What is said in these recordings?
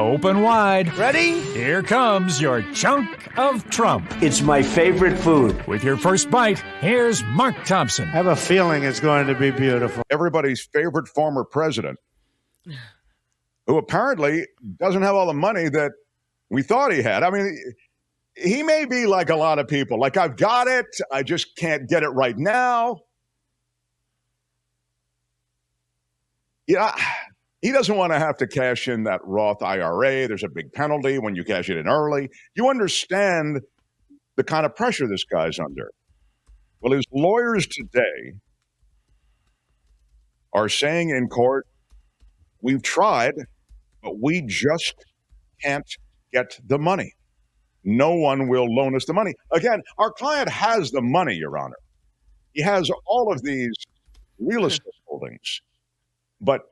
Open wide. Ready? Here comes your chunk of Trump. It's my favorite food. With your first bite, here's Mark Thompson. I have a feeling it's going to be beautiful. Everybody's favorite former president, who apparently doesn't have all the money that we thought he had. I mean, he may be like a lot of people. Like, I've got it, I just can't get it right now. Yeah, he doesn't want to have to cash in that Roth IRA. There's a big penalty when you cash it in early. You understand the kind of pressure this guy's under. Well, his lawyers today are saying in court, we've tried, but we just can't get the money. No one will loan us the money. Again, our client has the money, Your Honor. He has all of these real estate holdings, but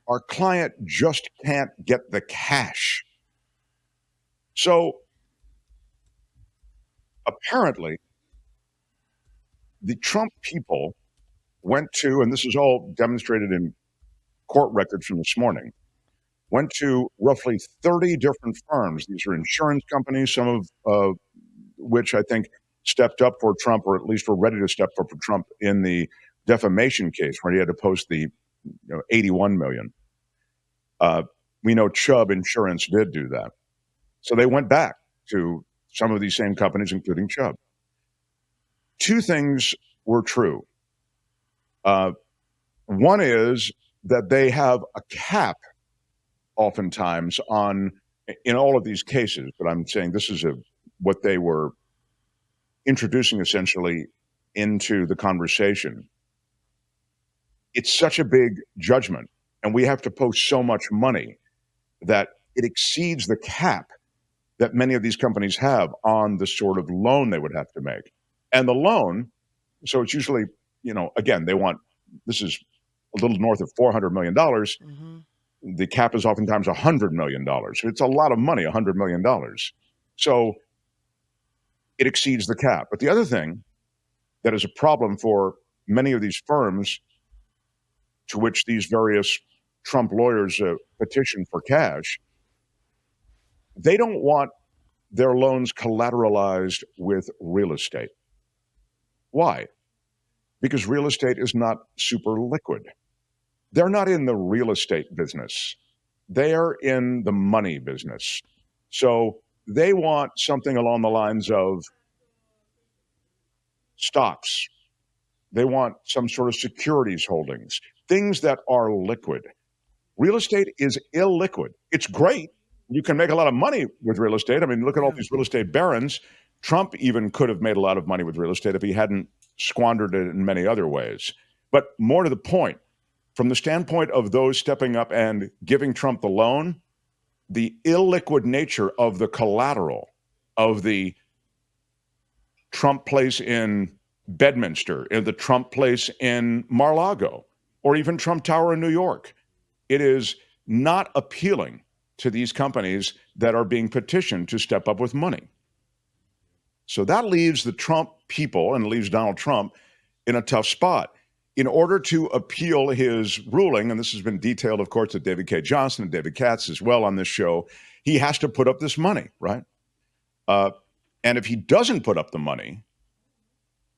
our client just can't get the cash. So apparently, the Trump people went to, and this is all demonstrated in court records from this morning, went to roughly 30 different firms. These are insurance companies, some of which I think stepped up for Trump, or at least were ready to step up for Trump in the defamation case where he had to post the $81 million. We know Chubb Insurance did do that. So they went back to some of these same companies, including Chubb. Two things were true. One is that they have a cap oftentimes in all of these cases, but I'm saying this is what they were introducing essentially into the conversation. It's such a big judgment, and we have to post so much money that it exceeds the cap that many of these companies have on the sort of loan they would have to make. And the loan, so it's usually, again, this is a little north of $400 million. Mm-hmm. The cap is oftentimes $100 million. It's a lot of money, $100 million. So it exceeds the cap. But the other thing that is a problem for many of these firms to which these various Trump lawyers petition for cash, they don't want their loans collateralized with real estate. Why? Because real estate is not super liquid. They're not in the real estate business. They are in the money business. So they want something along the lines of stocks. They want some sort of securities holdings, things that are liquid. Real estate is illiquid. It's great. You can make a lot of money with real estate. I mean, look at all these real estate barons. Trump even could have made a lot of money with real estate if he hadn't squandered it in many other ways. But more to the point, from the standpoint of those stepping up and giving Trump the loan, the illiquid nature of the collateral of the Trump place in Bedminster, in the Trump place in Mar-a-Lago, or even Trump Tower in New York, it is not appealing to these companies that are being petitioned to step up with money. So that leaves the Trump people and leaves Donald Trump in a tough spot. In order to appeal his ruling, and this has been detailed, of course, to David K. Johnson and David Katz as well on this show, he has to put up this money, right? And if he doesn't put up the money,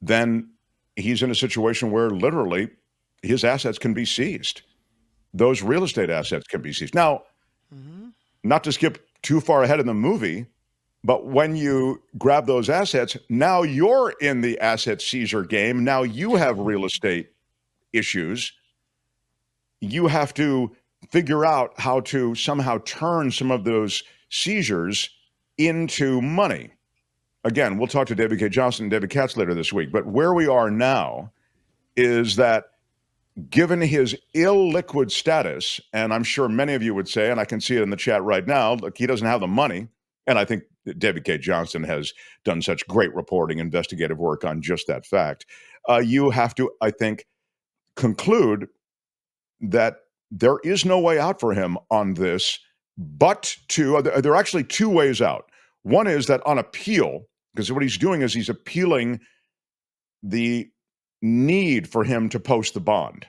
then he's in a situation where literally his assets can be seized. Those real estate assets can be seized. Now, not to skip too far ahead in the movie, but when you grab those assets, now you're in the asset seizure game. Now you have real estate issues. You have to figure out how to somehow turn some of those seizures into money. Again, we'll talk to David K. Johnson and David Katz later this week. But where we are now is that given his illiquid status, and I'm sure many of you would say, and I can see it in the chat right now, look, he doesn't have the money. And I think that David K. Johnson has done such great reporting, investigative work on just that fact. You have to, I think, conclude that there is no way out for him on this, but there are actually two ways out. One is that on appeal, because what he's doing is he's appealing the need for him to post the bond.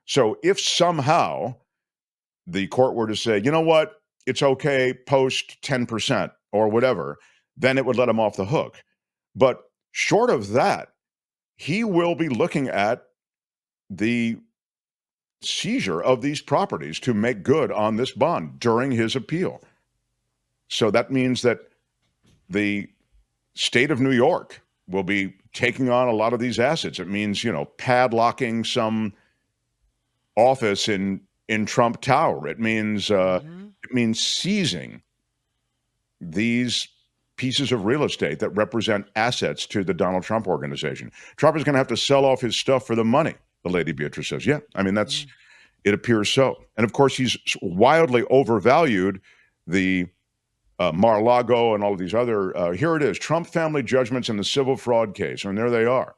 So if somehow the court were to say, you know what, it's okay post 10% or whatever, then it would let him off the hook. But short of that, he will be looking at the seizure of these properties to make good on this bond during his appeal. So that means that the state of New York will be taking on a lot of these assets. It means, padlocking some office in Trump Tower. It means seizing these pieces of real estate that represent assets to the Donald Trump organization. Trump is going to have to sell off his stuff for the money, the Lady Beatrice says. Yeah, I mean, it appears so. And of course, he's wildly overvalued the Mar-a-Lago and all of these other, here it is, Trump family judgments in the civil fraud case. And there they are.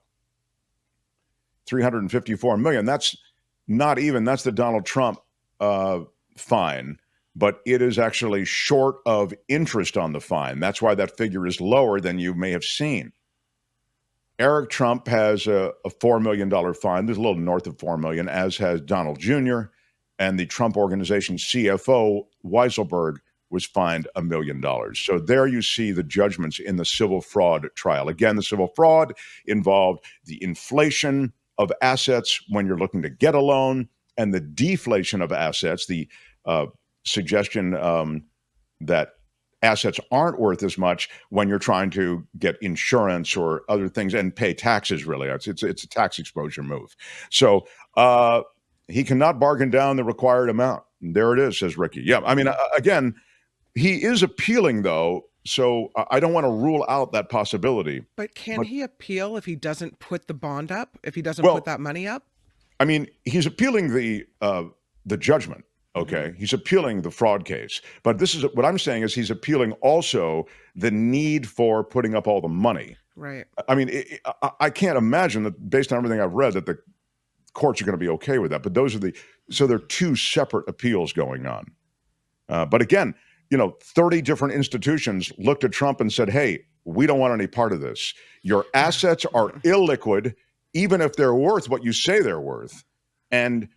$354 million. That's the Donald Trump fine, but it is actually short of interest on the fine. That's why that figure is lower than you may have seen. Eric Trump has a $4 million fine. There's a little north of $4 million, as has Donald Jr. And the Trump Organization CFO, Weisselberg, was fined $1 million. So there you see the judgments in the civil fraud trial. Again, the civil fraud involved the inflation of assets when you're looking to get a loan and the deflation of assets, the suggestion that assets aren't worth as much when you're trying to get insurance or other things and pay taxes, really. It's a tax exposure move. So he cannot bargain down the required amount. There it is, says Ricky. Yeah, I mean, again, he is appealing, though, so I don't want to rule out that possibility. But can he appeal if he doesn't put the bond up, if he doesn't put that money up? I mean, he's appealing the judgment. Okay, he's appealing the fraud case, but this is what I'm saying is he's appealing also the need for putting up all the money. Right. I mean, I can't imagine that based on everything I've read that the courts are going to be okay with that. But so there are two separate appeals going on. But again, 30 different institutions looked at Trump and said, "Hey, we don't want any part of this. Your assets are illiquid, even if they're worth what you say they're worth, and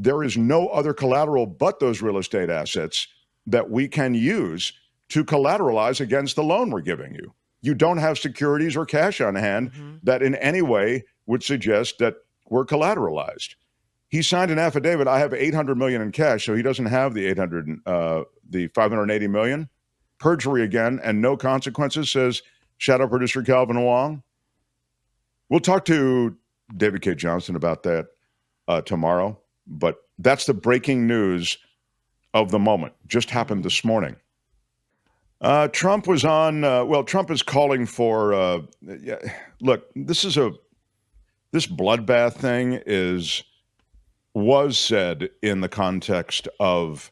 there is no other collateral but those real estate assets that we can use to collateralize against the loan we're giving you. You don't have securities or cash on hand that in any way would suggest that we're collateralized." He signed an affidavit. I have $800 million in cash, so he doesn't have the $580 million. Perjury again, and no consequences, says shadow producer Calvin Wong. We'll talk to David K. Johnson about that tomorrow. But that's the breaking news of the moment. Just happened this morning. Trump was on. Trump is calling for. Look, this bloodbath thing was said in the context of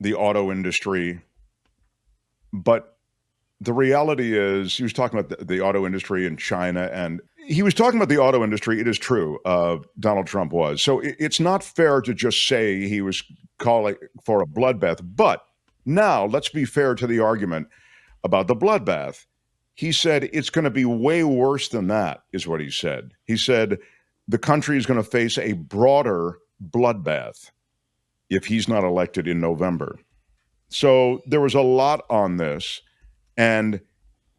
the auto industry, but the reality is he was talking about the auto industry in China, and he was talking about the auto industry. It is true. Donald Trump was. So it's not fair to just say he was calling for a bloodbath. But now let's be fair to the argument about the bloodbath. He said it's going to be way worse than that, is what he said. He said the country is going to face a broader bloodbath if he's not elected in November. So there was a lot on this. And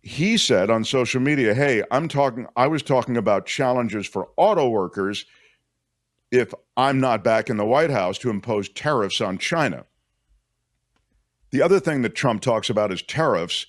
he said on social media, "Hey, I was talking about challenges for auto workers if I'm not back in the White House to impose tariffs on China." The other thing that Trump talks about is tariffs.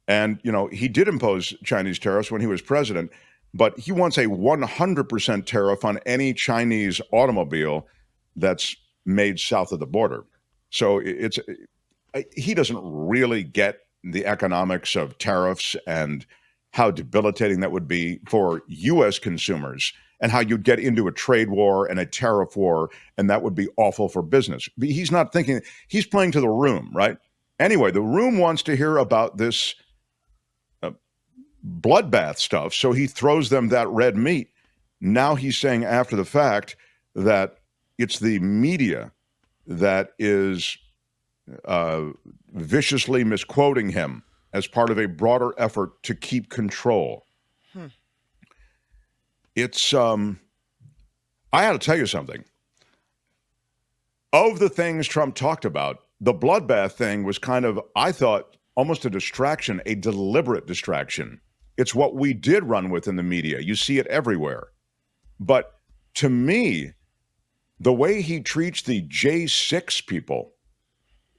And, he did impose Chinese tariffs when he was president, but he wants a 100% tariff on any Chinese automobile that's made south of the border. So he doesn't really get the economics of tariffs and how debilitating that would be for U.S. consumers and how you'd get into a trade war and a tariff war, and that would be awful for business. He's not thinking, he's playing to the room, right? Anyway, the room wants to hear about this bloodbath stuff, so he throws them that red meat. Now he's saying after the fact that it's the media that is viciously misquoting him as part of a broader effort to keep control. It's, I had to tell you something. Of the things Trump talked about the Bloodbath thing was kind of, I thought, almost a distraction, a deliberate distraction. It's what we did run with in the media. You see it everywhere. But to me, the way he treats the J6 people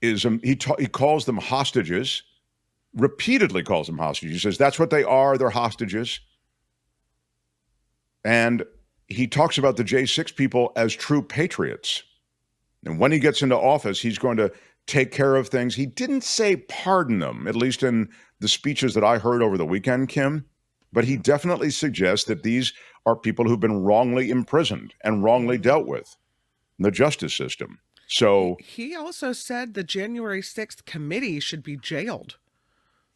is he calls them hostages, repeatedly calls them hostages. He says that's what they are. They're hostages. And he talks about the J6 people as true patriots. And when he gets into office, he's going to take care of things. He didn't say pardon them, at least in the speeches that I heard over the weekend, Kim. But he definitely suggests that these are people who've been wrongly imprisoned and wrongly dealt with in the justice system. So he also said the January 6th committee should be jailed.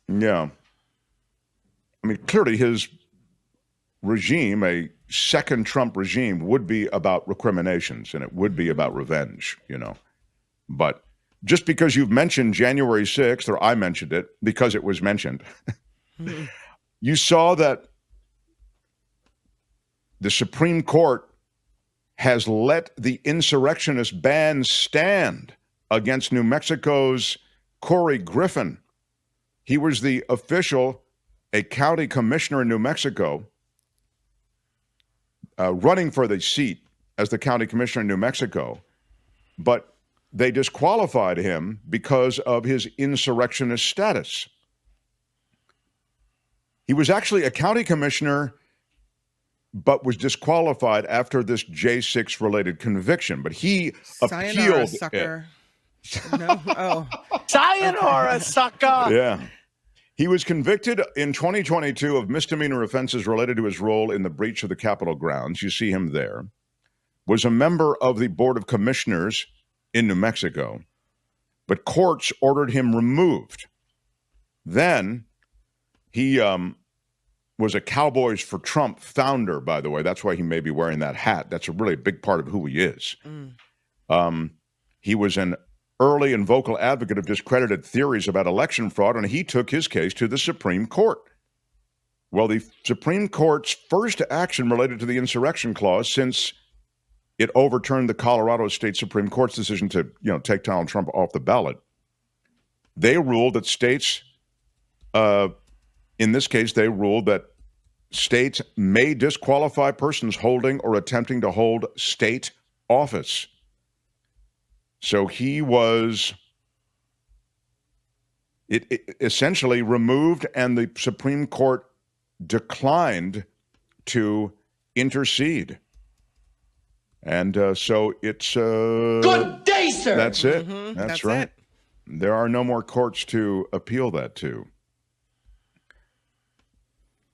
Yeah. I mean, clearly his regime, a second Trump regime, would be about recriminations and it would be about revenge, you know. But just because you've mentioned January 6th, or I mentioned it because it was mentioned, you saw that the Supreme Court has let the insurrectionist ban stand against New Mexico's Corey Griffin. He was the official, a county commissioner in New Mexico, running for the seat as the county commissioner in New Mexico, but they disqualified him because of his insurrectionist status. He was actually a county commissioner, but was disqualified after this J6 related conviction. But he Sayonara, appealed. Sucker. No, oh, Sayonara, sucker. Yeah. He was convicted in 2022 of misdemeanor offenses related to his role in the breach of the Capitol grounds. You see him there. Was a member of the Board of Commissioners in New Mexico, but courts ordered him removed. Then he was a Cowboys for Trump founder, by the way. That's why he may be wearing that hat. That's a really big part of who he is. He was an early and vocal advocate of discredited theories about election fraud, and he took his case to the Supreme Court. Well, the Supreme Court's first action related to the insurrection clause, since it overturned the Colorado State Supreme Court's decision to, take Donald Trump off the ballot, they ruled that states, in this case, they ruled that states may disqualify persons holding or attempting to hold state office. So he was essentially removed, and the Supreme Court declined to intercede. And so it's... Good day, sir. That's it. Mm-hmm. That's right. It. There are no more courts to appeal that to.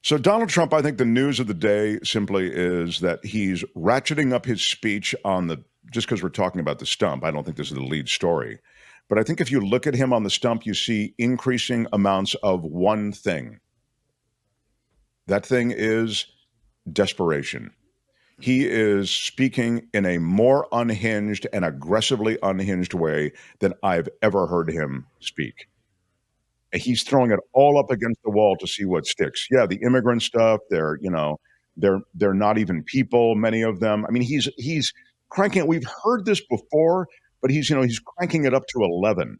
So Donald Trump, I think the news of the day simply is that he's ratcheting up his speech on the... Just because we're talking about the stump, I don't think this is the lead story. But I think if you look at him on the stump, you see increasing amounts of one thing. That thing is desperation. He is speaking in a more unhinged and aggressively unhinged way than I've ever heard him speak. And he's throwing it all up against the wall to see what sticks. Yeah, the immigrant stuff, they're not even people, many of them. I mean, he's cranking it. We've heard this before, but he's cranking it up to 11.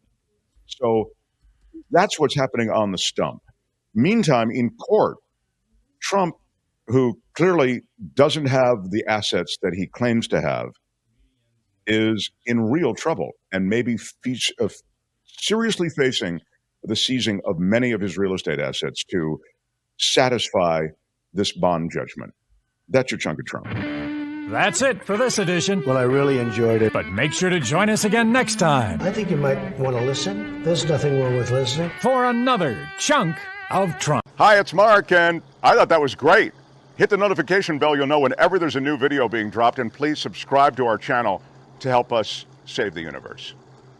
So that's what's happening on the stump. Meantime, in court, Trump, who clearly doesn't have the assets that he claims to have, is in real trouble and maybe seriously facing the seizing of many of his real estate assets to satisfy this bond judgment. That's your chunk of Trump. That's it for this edition. Well, I really enjoyed it. But make sure to join us again next time I think you might want to listen. There's nothing wrong with listening. for another chunk of Trump. Hi, it's Mark, and I thought that was great. Hit the notification bell. You'll know whenever there's a new video being dropped, and please subscribe to our channel to help us save the universe.